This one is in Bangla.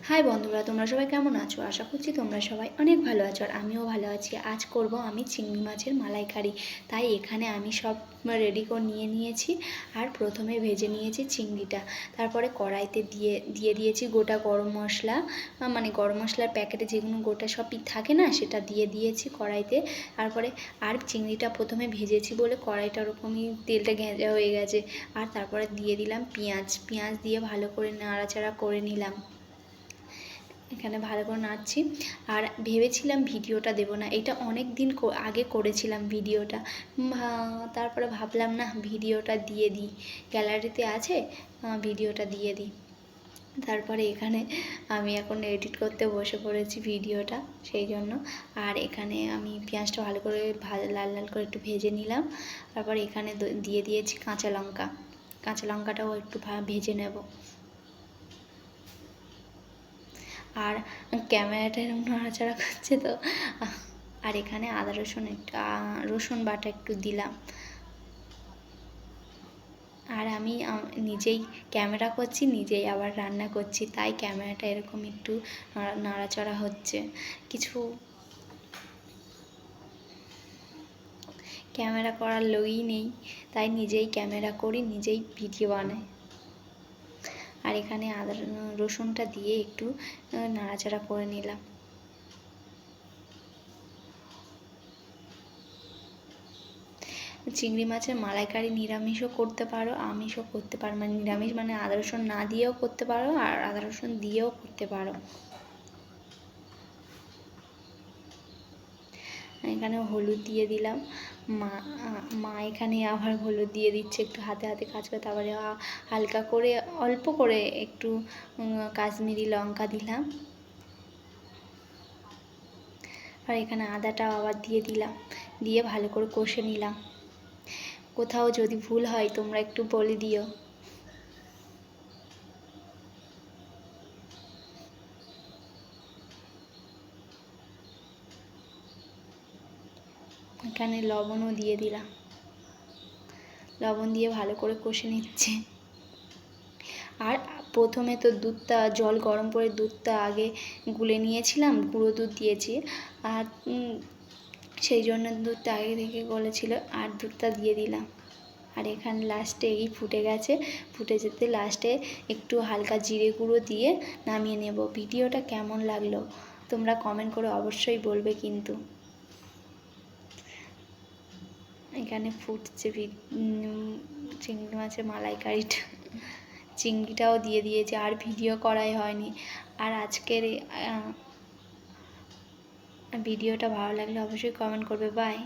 হাই বন্ধুরা, তোমরা সবাই কেমন আছো? আশা করছি তোমরা সবাই অনেক ভালো আছো, আর আমিও ভালো আছি। আজ করব আমি চিংড়ি মাছের মালাইকারি। তাই এখানে আমি সব রেডি করে নিয়েছি। আর প্রথমে ভেজে নিয়েছি চিংড়িটা, তারপরে কড়াইতে দিয়ে দিয়েছি গোটা গরম মশলা, মানে গরম মশলার প্যাকেটে যেগুলো গোটা সবই থাকে না, সেটা দিয়ে দিয়েছি কড়াইতে। তারপরে আর চিংড়িটা প্রথমে ভেজেছি বলে কড়াইটা ওরকমই তেলটা ঘেঁজা হয়ে গেছে। আর তারপরে দিয়ে দিলাম পেঁয়াজ দিয়ে ভালো করে নাড়াচাড়া করে নিলাম। এখানে ভালো করে নাড়ছি। আর ভেবেছিলাম ভিডিওটা দেবো না, এটা অনেক দিন আগে করেছিলাম ভিডিওটা। তারপরে ভাবলাম না, ভিডিওটা দিয়ে দিই, গ্যালারিতে আছে, ভিডিওটা দিয়ে দিই। তারপরে এখানে আমি এখন এডিট করতে বসে পড়েছি ভিডিওটা, সেই জন্য। আর এখানে আমি পেঁয়াজটা ভালো করে লাল লাল করে একটু ভেজে নিলাম। তারপর এখানে দিয়ে দিয়েছি কাঁচা লঙ্কাটাও একটু ভেজে নেব। আর ক্যামেরাটা এরকম নড়াচড়া করছে তো। আর এখানে আদা রসুন বাটা একটু দিলাম। আর আমি নিজেই ক্যামেরা করছি, নিজেই আবার রান্না করছি, তাই ক্যামেরাটা এরকম একটু নাড়াচড়া হচ্ছে। ক্যামেরা করার লোকই নেই, তাই নিজেই ক্যামেরা করি, নিজেই ভিডিও বানাই। আর এখানে আদা রসুনটা দিয়ে একটু নাড়াচাড়া করে নিলাম। চিংড়ি মাছের মালাইকারি নিরামিষও করতে পারো, আমিষও করতে পারো। মানে নিরামিষ মানে আদা রসুন না দিয়েও করতে পারো, আর আদা রসুন দিয়েও করতে পারো। এখানে হলুদ দিয়ে দিলাম। মা এখানে আবার হলুদ দিয়ে দিচ্ছে, একটু হাতে হাতে কাজ করে। তারপরে হালকা করে অল্প করে একটু কাশ্মীরি লঙ্কা দিলাম। আর এখানে আদাটাও আবার দিয়ে দিলাম, দিয়ে ভালো করে কষে নিলাম। কোথাও যদি ভুল হয় তোমরা একটু বলে দিও। এখানে লবণও দিয়ে দিলাম, লবণ দিয়ে ভালো করে কষে নিচ্ছে। আর প্রথমে তো জল গরম করে দুধটা আগে গুলে নিয়েছিলাম, গুঁড়ো দুধ দিয়েছি। আর সেই জন্য দুধটা আগে থেকে গলেছিল, আর দুধটা দিয়ে দিলাম। আর এখানে লাস্টে ফুটে গেছে, ফুটে যেতে লাস্টে একটু হালকা জিরে গুঁড়ো দিয়ে নামিয়ে নেব। ভিডিওটা কেমন লাগলো তোমরা কমেন্ট করে অবশ্যই বলবে কিন্তু। এখানে ফুটছে চিংড়ি মাছের মালাইকারিটা, চিংড়িটাও দিয়ে দিয়েছে, আর ভিডিও করাই হয়নি। আর আজকের ভিডিওটা ভালো লাগলে অবশ্যই কমেন্ট করবে। বাই।